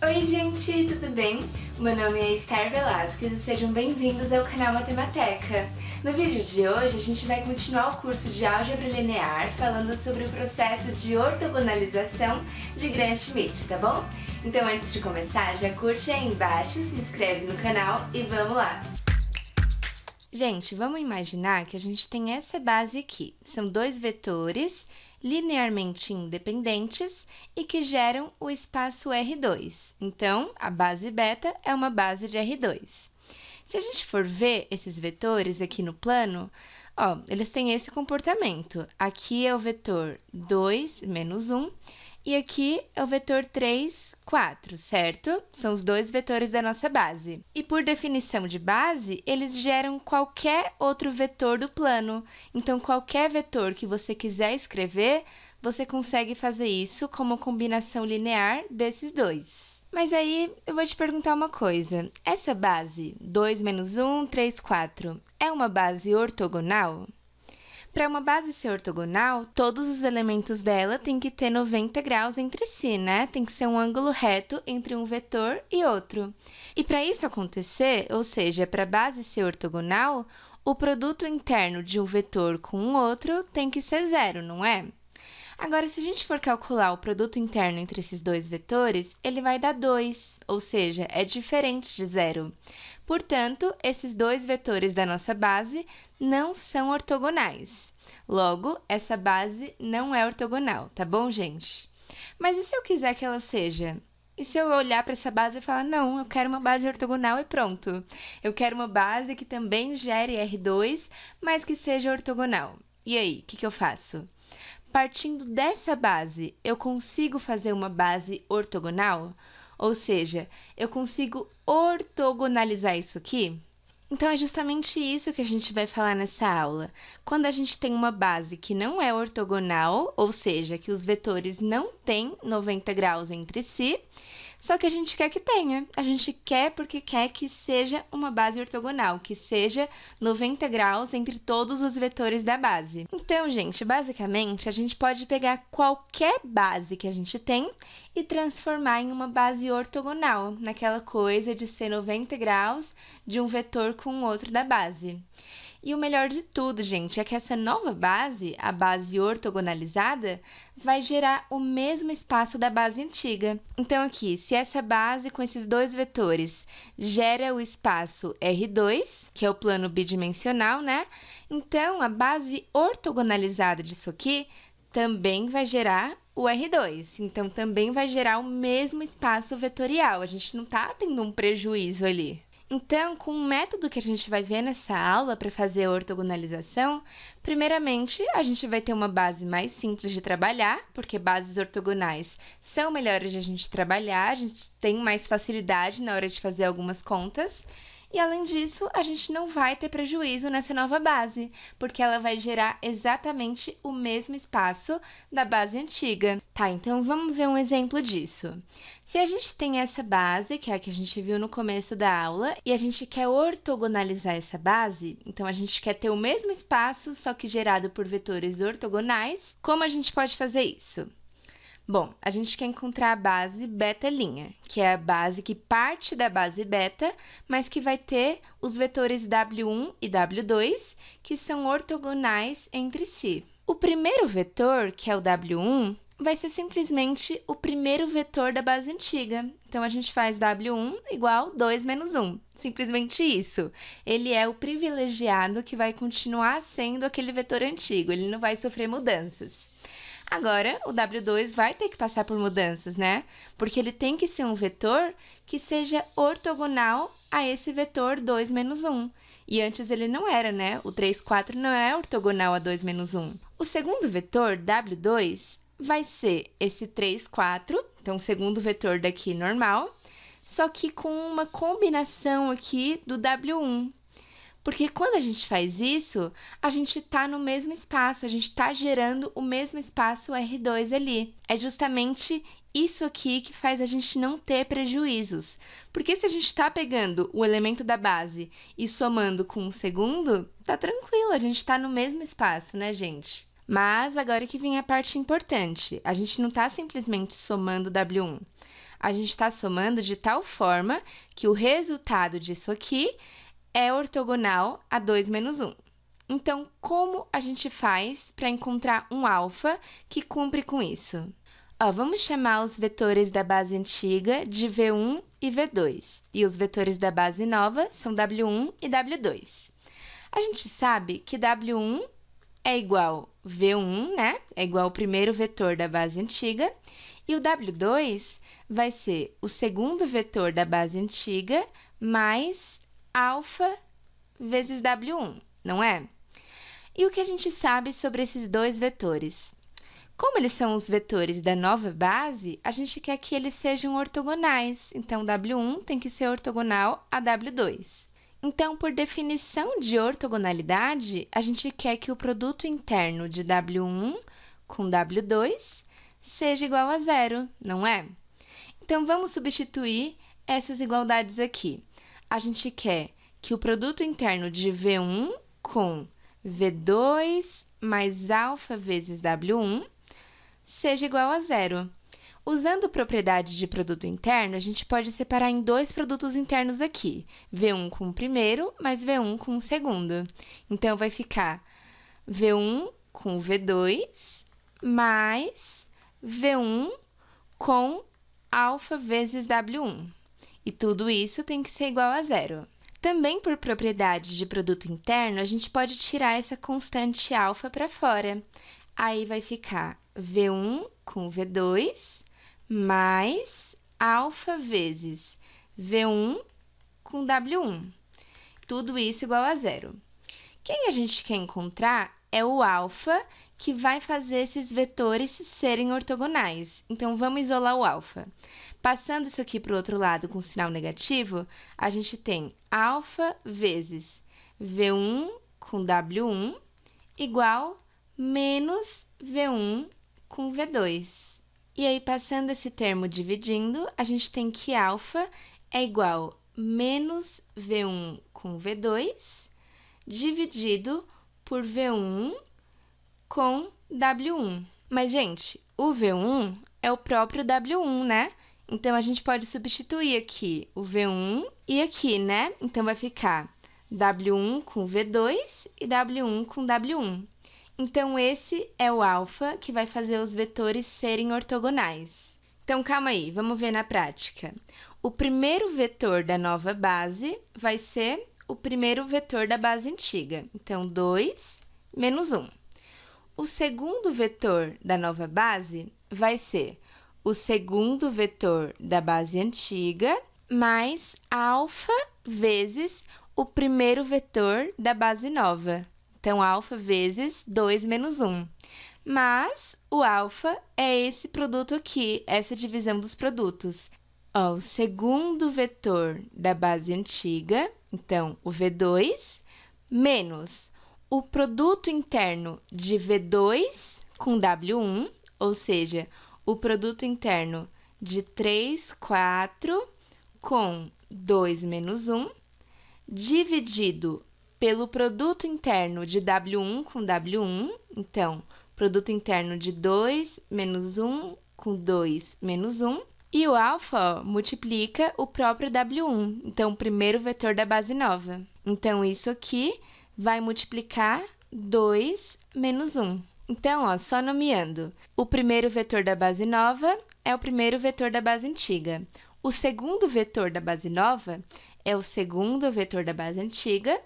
Oi gente, tudo bem? Meu nome é Esther Velasquez e sejam bem-vindos ao canal Matemateca. No vídeo de hoje a gente vai continuar o curso de Álgebra Linear falando sobre o processo de ortogonalização de Gram-Schmidt, tá bom? Então antes de começar, já curte aí embaixo, se inscreve no canal e vamos lá! Gente, vamos imaginar que a gente tem essa base aqui. São dois vetores linearmente independentes e que geram o espaço R2. Então, a base beta é uma base de R2. Se a gente for ver esses vetores aqui no plano, ó, eles têm esse comportamento. Aqui é o vetor 2, menos 1, e aqui é o vetor 3, 4, certo? São os dois vetores da nossa base. E por definição de base, eles geram qualquer outro vetor do plano. Então, qualquer vetor que você quiser escrever, você consegue fazer isso como combinação linear desses dois. Mas aí, eu vou te perguntar uma coisa. Essa base, 2 menos 1, 3, 4, é uma base ortogonal? Para uma base ser ortogonal, todos os elementos dela têm que ter 90 graus entre si, né? Tem que ser um ângulo reto entre um vetor e outro. E para isso acontecer, ou seja, para a base ser ortogonal, o produto interno de um vetor com o outro tem que ser zero, não é? Agora, se a gente for calcular o produto interno entre esses dois vetores, ele vai dar 2, ou seja, é diferente de zero. Portanto, esses dois vetores da nossa base não são ortogonais. Logo, essa base não é ortogonal, tá bom, gente? Mas e se eu quiser que ela seja? E se eu olhar para essa base e falar, não, eu quero uma base ortogonal e pronto. Eu quero uma base que também gere R2, mas que seja ortogonal. E aí, o que eu faço? Partindo dessa base, eu consigo fazer uma base ortogonal? Ou seja, eu consigo ortogonalizar isso aqui? Então, é justamente isso que a gente vai falar nessa aula. Quando a gente tem uma base que não é ortogonal, ou seja, que os vetores não têm 90 graus entre si, só que a gente quer que tenha. A gente quer porque quer que seja uma base ortogonal, que seja 90 graus entre todos os vetores da base. Então, gente, basicamente, a gente pode pegar qualquer base que a gente tem e transformar em uma base ortogonal, naquela coisa de ser 90 graus de um vetor com o outro da base. E o melhor de tudo, gente, é que essa nova base, a base ortogonalizada, vai gerar o mesmo espaço da base antiga. Então, aqui, se essa base com esses dois vetores gera o espaço R2, que é o plano bidimensional, né? Então, a base ortogonalizada disso aqui também vai gerar o R2. Então, também vai gerar o mesmo espaço vetorial. A gente não está tendo um prejuízo ali. Então, com o método que a gente vai ver nessa aula para fazer a ortogonalização, primeiramente, a gente vai ter uma base mais simples de trabalhar, porque bases ortogonais são melhores de a gente trabalhar, a gente tem mais facilidade na hora de fazer algumas contas. E, além disso, a gente não vai ter prejuízo nessa nova base, porque ela vai gerar exatamente o mesmo espaço da base antiga. Tá, então vamos ver um exemplo disso. Se a gente tem essa base, que é a que a gente viu no começo da aula, e a gente quer ortogonalizar essa base, então a gente quer ter o mesmo espaço, só que gerado por vetores ortogonais, como a gente pode fazer isso? Bom, a gente quer encontrar a base beta', que é a base que parte da base beta, mas que vai ter os vetores W1 e W2, que são ortogonais entre si. O primeiro vetor, que é o W1, vai ser simplesmente o primeiro vetor da base antiga. Então, a gente faz W1 igual 2 menos 1. Simplesmente isso. Ele é o privilegiado que vai continuar sendo aquele vetor antigo, ele não vai sofrer mudanças. Agora, o W2 vai ter que passar por mudanças, né? Porque ele tem que ser um vetor que seja ortogonal a esse vetor 2 menos 1. E antes ele não era, né? O 3, 4 não é ortogonal a 2 menos 1. O segundo vetor, W2, vai ser esse 3, 4, então o segundo vetor daqui normal, só que com uma combinação aqui do W1. Porque quando a gente faz isso, a gente está no mesmo espaço, a gente está gerando o mesmo espaço R2 ali. É justamente isso aqui que faz a gente não ter prejuízos. Porque se a gente está pegando o elemento da base e somando com o segundo, tá tranquilo, a gente está no mesmo espaço, né, gente? Mas agora que vem a parte importante, a gente não está simplesmente somando W1. A gente está somando de tal forma que o resultado disso aqui é ortogonal a 2 menos 1. Então, como a gente faz para encontrar um alfa que cumpre com isso? Vamos chamar os vetores da base antiga de V1 e V2. E os vetores da base nova são W1 e W2. A gente sabe que W1 é igual V1, né? É igual ao primeiro vetor da base antiga. E o W2 vai ser o segundo vetor da base antiga mais alfa vezes W1, não é? E o que a gente sabe sobre esses dois vetores? Como eles são os vetores da nova base, a gente quer que eles sejam ortogonais. Então, W1 tem que ser ortogonal a W2. Então, por definição de ortogonalidade, a gente quer que o produto interno de W1 com W2 seja igual a zero, não é? Então, vamos substituir essas igualdades aqui. A gente quer que o produto interno de V1 com V2 mais alfa vezes W1 seja igual a zero. Usando propriedade de produto interno, a gente pode separar em dois produtos internos aqui, V1 com o primeiro mais V1 com o segundo. Então, vai ficar V1 com V2 mais V1 com alfa vezes W1. E tudo isso tem que ser igual a zero. Também por propriedade de produto interno, a gente pode tirar essa constante alfa para fora. Aí vai ficar V1 com V2 mais alfa vezes V1 com W1. Tudo isso igual a zero. Quem a gente quer encontrar é o alfa que vai fazer esses vetores serem ortogonais. Então, vamos isolar o alfa. Passando isso aqui para o outro lado com sinal negativo, a gente tem alfa vezes V1 com W1 igual menos V1 com V2. E aí, passando esse termo dividindo, a gente tem que alfa é igual menos V1 com V2 dividido por V1 com W1. Mas, gente, o V1 é o próprio W1, né? Então, a gente pode substituir aqui o V1 e aqui, né? Então, vai ficar W1 com V2 e W1 com W1. Então, esse é o alfa que vai fazer os vetores serem ortogonais. Então, calma aí, vamos ver na prática. O primeiro vetor da nova base vai ser o primeiro vetor da base antiga. Então, 2 menos 1. O segundo vetor da nova base vai ser o segundo vetor da base antiga mais alfa vezes o primeiro vetor da base nova. Então, alfa vezes 2 menos 1. Mas o alfa é esse produto aqui, essa divisão dos produtos. O segundo vetor da base antiga, então, o V2, menos o produto interno de V2 com W1, ou seja, o produto interno de 3, 4 com 2 menos 1, dividido pelo produto interno de W1 com W1, então, produto interno de 2 menos 1 com 2 menos 1, e o alfa multiplica o próprio W1, então, o primeiro vetor da base nova. Então, isso aqui vai multiplicar 2 menos 1. Então, só nomeando, o primeiro vetor da base nova é o primeiro vetor da base antiga. O segundo vetor da base nova é o segundo vetor da base antiga.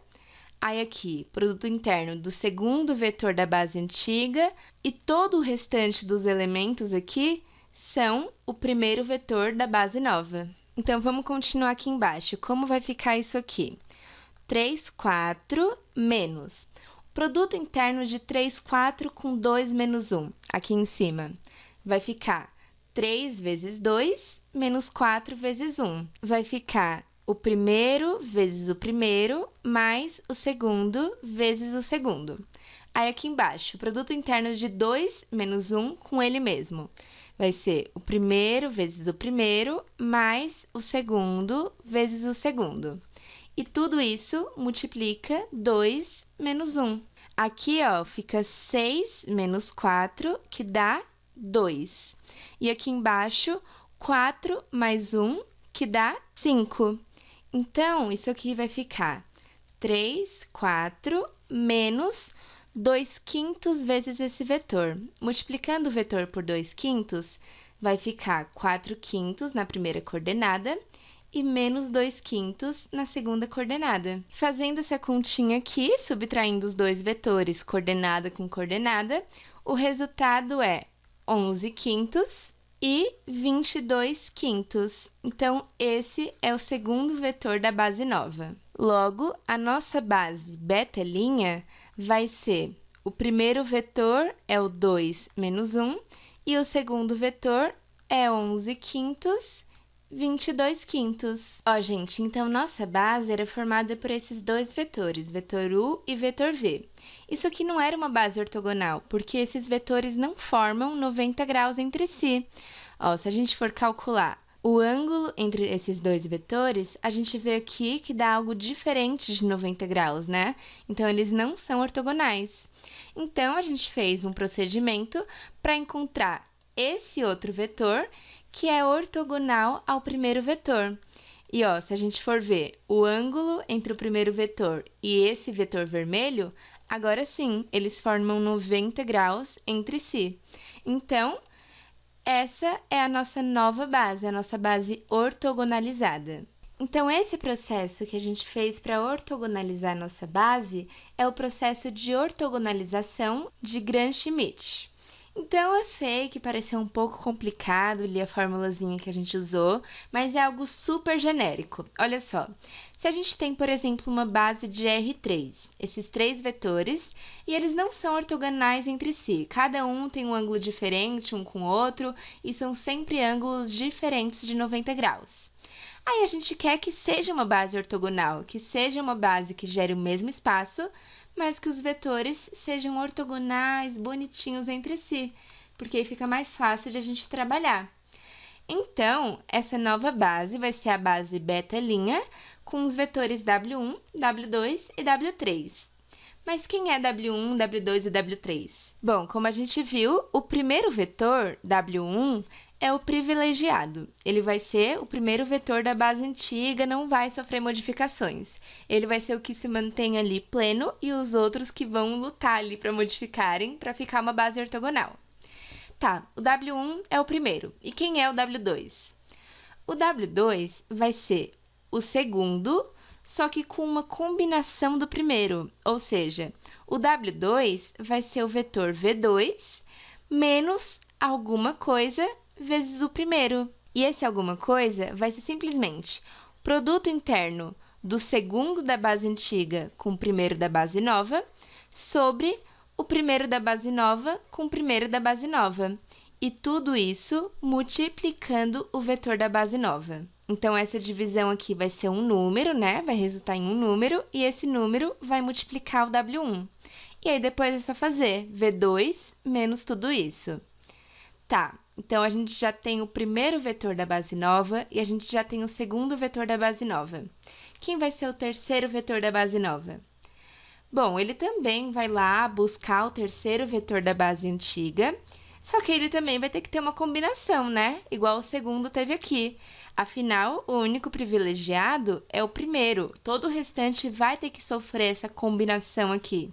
Aí, aqui, produto interno do segundo vetor da base antiga e todo o restante dos elementos aqui são o primeiro vetor da base nova. Então, vamos continuar aqui embaixo. Como vai ficar isso aqui? 3, 4 menos produto interno de 3, 4 com 2 menos 1, aqui em cima. Vai ficar 3 vezes 2 menos 4 vezes 1. Vai ficar o primeiro vezes o primeiro mais o segundo vezes o segundo. Aí, aqui embaixo, produto interno de 2 menos 1 com ele mesmo. Vai ser o primeiro vezes o primeiro mais o segundo vezes o segundo. E tudo isso multiplica 2 menos 1. Aqui, fica 6 menos 4, que dá 2. E aqui embaixo, 4 mais 1, que dá 5. Então, isso aqui vai ficar 3, 4, menos 2/5 vezes esse vetor. Multiplicando o vetor por 2/5, vai ficar 4/5 na primeira coordenada e menos 2/5 na segunda coordenada. Fazendo essa continha aqui, subtraindo os dois vetores, coordenada com coordenada, o resultado é 11/5 e 22/5. Então, esse é o segundo vetor da base nova. Logo, a nossa base beta' vai ser o primeiro vetor é o 2 menos 1 e o segundo vetor é 11/5, 22/5. Ó, gente, então nossa base era formada por esses dois vetores, vetor U e vetor V. Isso aqui não era uma base ortogonal, porque esses vetores não formam 90 graus entre si. Ó, se a gente for calcular o ângulo entre esses dois vetores, a gente vê aqui que dá algo diferente de 90 graus, né? Então, eles não são ortogonais. Então, a gente fez um procedimento para encontrar esse outro vetor, que é ortogonal ao primeiro vetor. E, ó, se a gente for ver o ângulo entre o primeiro vetor e esse vetor vermelho, agora sim, eles formam 90 graus entre si. Então, essa é a nossa nova base, a nossa base ortogonalizada. Então, esse processo que a gente fez para ortogonalizar a nossa base é o processo de ortogonalização de Gram-Schmidt. Então, eu sei que pareceu um pouco complicado ali a formulazinha que a gente usou, mas é algo super genérico. Olha só, se a gente tem, por exemplo, uma base de R3, esses três vetores, e eles não são ortogonais entre si, cada um tem um ângulo diferente um com o outro, e são sempre ângulos diferentes de 90 graus. Aí a gente quer que seja uma base ortogonal, que seja uma base que gere o mesmo espaço, mas que os vetores sejam ortogonais, bonitinhos entre si, porque aí fica mais fácil de a gente trabalhar. Então, essa nova base vai ser a base beta' com os vetores W1, W2 e W3. Mas quem é W1, W2 e W3? Bom, como a gente viu, o primeiro vetor, W1, é o privilegiado. Ele vai ser o primeiro vetor da base antiga, não vai sofrer modificações. Ele vai ser o que se mantém ali pleno e os outros que vão lutar ali para modificarem, para ficar uma base ortogonal. Tá, o W1 é o primeiro. E quem é o W2? O W2 vai ser o segundo, só que com uma combinação do primeiro. Ou seja, o W2 vai ser o vetor V2 menos alguma coisa vezes o primeiro. E esse alguma coisa vai ser simplesmente o produto interno do segundo da base antiga com o primeiro da base nova sobre o primeiro da base nova com o primeiro da base nova. E tudo isso multiplicando o vetor da base nova. Então, essa divisão aqui vai ser um número, né? Vai resultar em um número, e esse número vai multiplicar o W1. E aí, depois é só fazer V2 menos tudo isso. Tá, então a gente já tem o primeiro vetor da base nova e a gente já tem o segundo vetor da base nova. Quem vai ser o terceiro vetor da base nova? Bom, ele também vai lá buscar o terceiro vetor da base antiga, só que ele também vai ter que ter uma combinação, né? Igual o segundo teve aqui. Afinal, o único privilegiado é o primeiro. Todo o restante vai ter que sofrer essa combinação aqui.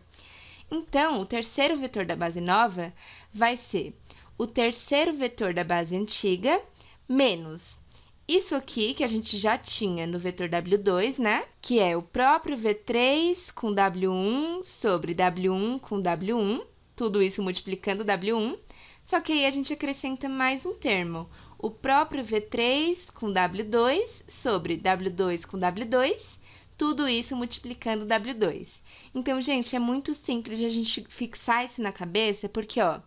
Então, o terceiro vetor da base nova vai ser o terceiro vetor da base antiga menos isso aqui que a gente já tinha no vetor W2, né? Que é o próprio V3 com W1 sobre W1 com W1, tudo isso multiplicando W1. Só que aí a gente acrescenta mais um termo, o próprio V3 com W2 sobre W2 com W2, tudo isso multiplicando W2. Então, gente, é muito simples de a gente fixar isso na cabeça, porque, ó,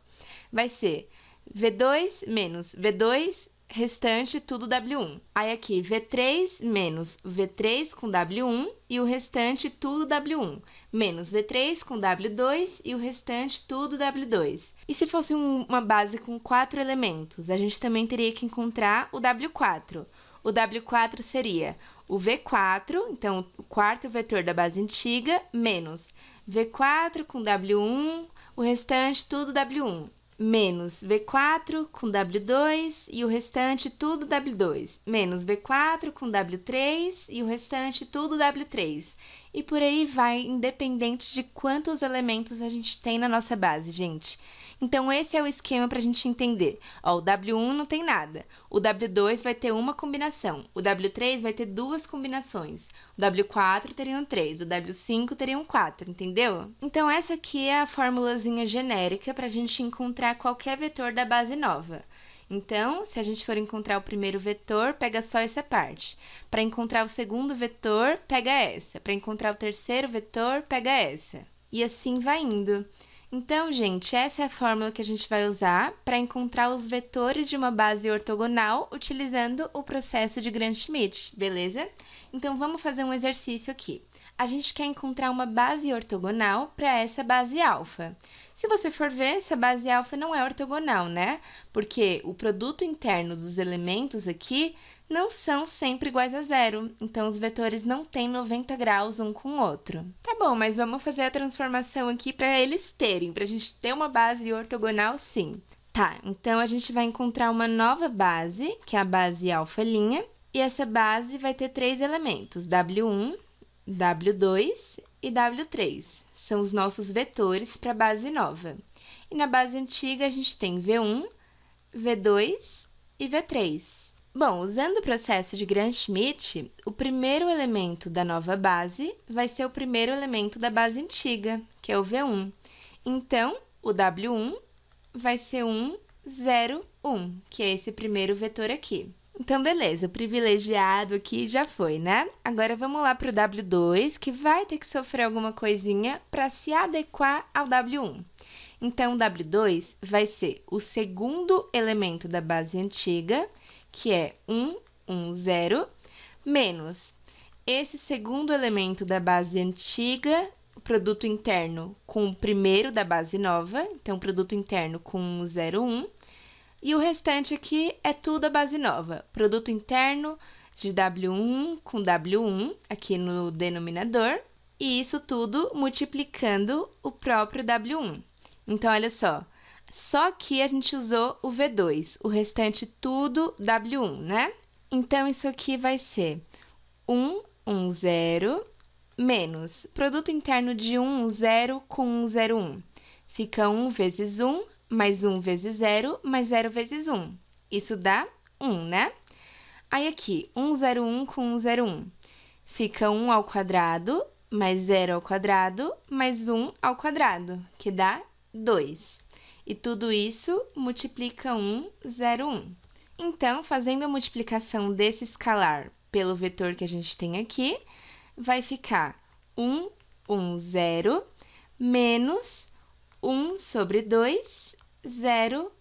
vai ser V2 menos V2, restante tudo W1. Aí aqui, V3 menos V3 com W1 e o restante tudo W1. Menos V3 com W2 e o restante tudo W2. E se fosse uma base com 4 elementos, a gente também teria que encontrar o W4. O W4 seria o V4, então o quarto vetor da base antiga, menos V4 com W1, o restante tudo W1. menos V4 com W2 e o restante tudo W2, menos V4 com W3 e o restante tudo W3. E por aí vai, independente de quantos elementos a gente tem na nossa base, gente. Então, esse é o esquema para a gente entender. Ó, o W1 não tem nada, o W2 vai ter uma combinação, o W3 vai ter duas combinações, o W4 teriam 3, o W5 teriam 4, entendeu? Então, essa aqui é a formulazinha genérica para a gente encontrar qualquer vetor da base nova. Então, se a gente for encontrar o primeiro vetor, pega só essa parte. Para encontrar o segundo vetor, pega essa. Para encontrar o terceiro vetor, pega essa. E assim vai indo. Então, gente, essa é a fórmula que a gente vai usar para encontrar os vetores de uma base ortogonal utilizando o processo de Gram-Schmidt, beleza? Então, vamos fazer um exercício aqui. A gente quer encontrar uma base ortogonal para essa base alfa. Se você for ver, essa base alfa não é ortogonal, né? Porque o produto interno dos elementos aqui não são sempre iguais a zero, então os vetores não têm 90 graus um com o outro. Tá bom, mas vamos fazer a transformação aqui para eles terem, para a gente ter uma base ortogonal sim. Tá, então a gente vai encontrar uma nova base, que é a base alfa', e essa base vai ter três elementos, W1, W2 e W3. São os nossos vetores para a base nova. E na base antiga a gente tem V1, V2 e V3. Bom, usando o processo de Gram-Schmidt, o primeiro elemento da nova base vai ser o primeiro elemento da base antiga, que é o V1. Então, o W1 vai ser 1, 0, 1, que é esse primeiro vetor aqui. Então, beleza, o privilegiado aqui já foi, né? Agora, vamos lá para o W2, que vai ter que sofrer alguma coisinha para se adequar ao W1. Então, o W2 vai ser o segundo elemento da base antiga, que é 1, 1, 0, menos esse segundo elemento da base antiga, o produto interno com o primeiro da base nova, então, produto interno com 1, 0, 1, e o restante aqui é tudo a base nova, produto interno de W1 com W1, aqui no denominador, e isso tudo multiplicando o próprio W1. Então, olha só aqui a gente usou o V2, o restante tudo W1, né? Então, isso aqui vai ser 1, 1, 0, menos produto interno de 1, 0 com 1, 0, 1. Fica 1 vezes 1, mais 1 vezes 0, mais 0 vezes 1. Isso dá 1, né? Aí, aqui, 1, 0, 1 com 1, 0, 1. Fica 1 ao quadrado, mais 0 ao quadrado, mais 1 ao quadrado, que dá 2. E tudo isso multiplica 1, 0, 1. Então, fazendo a multiplicação desse escalar pelo vetor que a gente tem aqui, vai ficar 1, 1, 0, menos 1 sobre 2, 0,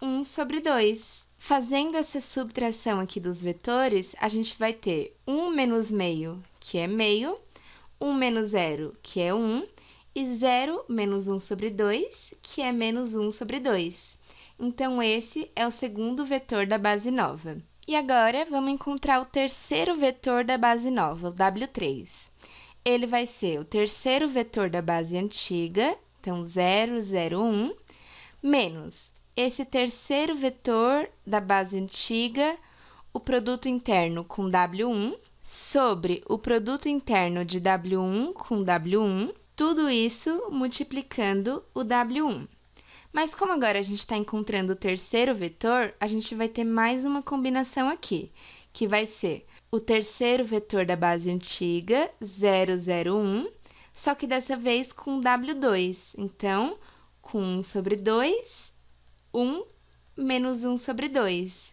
1 sobre 2. Fazendo essa subtração aqui dos vetores, a gente vai ter 1 menos meio, que é meio, 1 menos 0, que é 1, e 0 menos 1 sobre 2, que é menos 1 sobre 2. Então, esse é o segundo vetor da base nova. E agora, vamos encontrar o terceiro vetor da base nova, o W3. Ele vai ser o terceiro vetor da base antiga, então, 0, 0, 1, menos esse terceiro vetor da base antiga, o produto interno com W1, sobre o produto interno de W1 com W1, tudo isso multiplicando o W1. Mas como agora a gente está encontrando o terceiro vetor, a gente vai ter mais uma combinação aqui, que vai ser o terceiro vetor da base antiga, 0, 0, 1, só que dessa vez com W2. Então, com 1 sobre 2, 1 menos 1 sobre 2.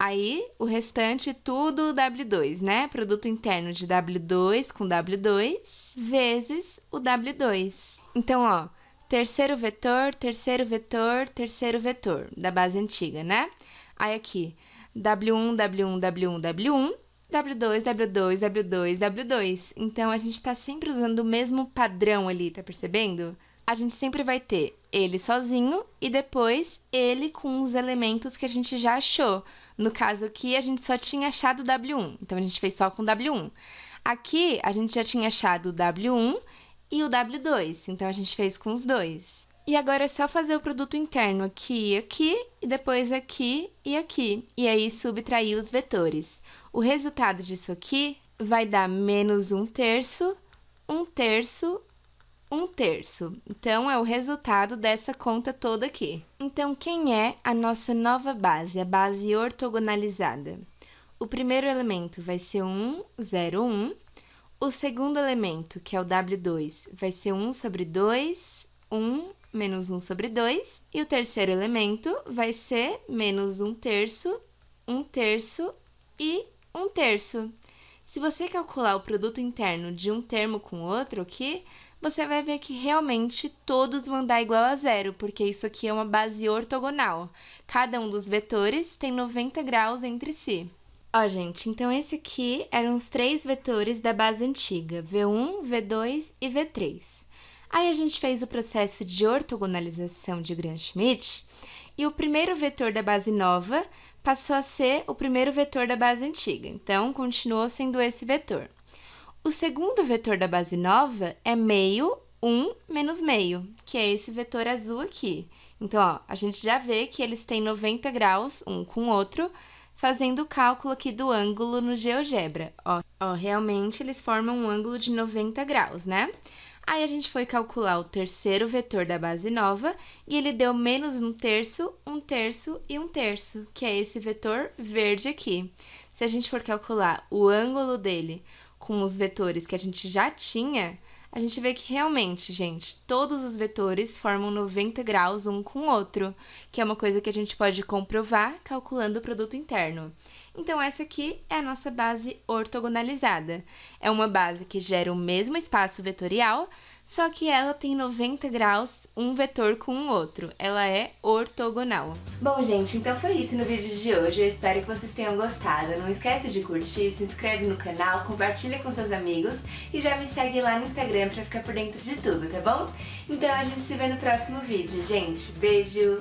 Aí, o restante tudo W2, né? Produto interno de W2 com W2 vezes o W2. Então, ó, terceiro vetor, terceiro vetor, terceiro vetor da base antiga, né? Aí, aqui, W1, W1, W1, W1, W2, W2, W2, W2. Então, a gente tá sempre usando o mesmo padrão ali, tá percebendo? A gente sempre vai ter ele sozinho e depois ele com os elementos que a gente já achou. No caso aqui, a gente só tinha achado o W1, então a gente fez só com o W1. Aqui, a gente já tinha achado o W1 e o W2, então a gente fez com os dois. E agora é só fazer o produto interno aqui e aqui, e depois aqui e aqui. E aí subtrair os vetores. O resultado disso aqui vai dar menos 1/3, 1/3, 1/3. Então, é o resultado dessa conta toda aqui. Então, quem é a nossa nova base, a base ortogonalizada? O primeiro elemento vai ser 1, 0, 1. O segundo elemento, que é o W2, vai ser 1 sobre 2, 1, menos 1 sobre 2. E o terceiro elemento vai ser menos 1/3, 1/3 e 1/3. Se você calcular o produto interno de um termo com o outro aqui, você vai ver que realmente todos vão dar igual a zero, porque isso aqui é uma base ortogonal. Cada um dos vetores tem 90 graus entre si. Ó, gente, então esse aqui eram os 3 vetores da base antiga, V1, V2 e V3. Aí a gente fez o processo de ortogonalização de Gram-Schmidt e o primeiro vetor da base nova passou a ser o primeiro vetor da base antiga, então continuou sendo esse vetor. O segundo vetor da base nova é meio, 1 menos meio, que é esse vetor azul aqui. Então, ó, a gente já vê que eles têm 90 graus um com o outro, fazendo o cálculo aqui do ângulo no GeoGebra. Ó, realmente eles formam um ângulo de 90 graus, né? Aí a gente foi calcular o terceiro vetor da base nova e ele deu menos 1/3, 1/3 e 1/3, que é esse vetor verde aqui. Se a gente for calcular o ângulo dele com os vetores que a gente já tinha, a gente vê que realmente, gente, todos os vetores formam 90 graus um com o outro, que é uma coisa que a gente pode comprovar calculando o produto interno. Então, essa aqui é a nossa base ortogonalizada. É uma base que gera o mesmo espaço vetorial, só que ela tem 90 graus um vetor com o outro. Ela é ortogonal. Bom, gente, então foi isso no vídeo de hoje. Eu espero que vocês tenham gostado. Não esquece de curtir, se inscreve no canal, compartilha com seus amigos e já me segue lá no Instagram pra ficar por dentro de tudo, tá bom? Então a gente se vê no próximo vídeo, gente. Beijo!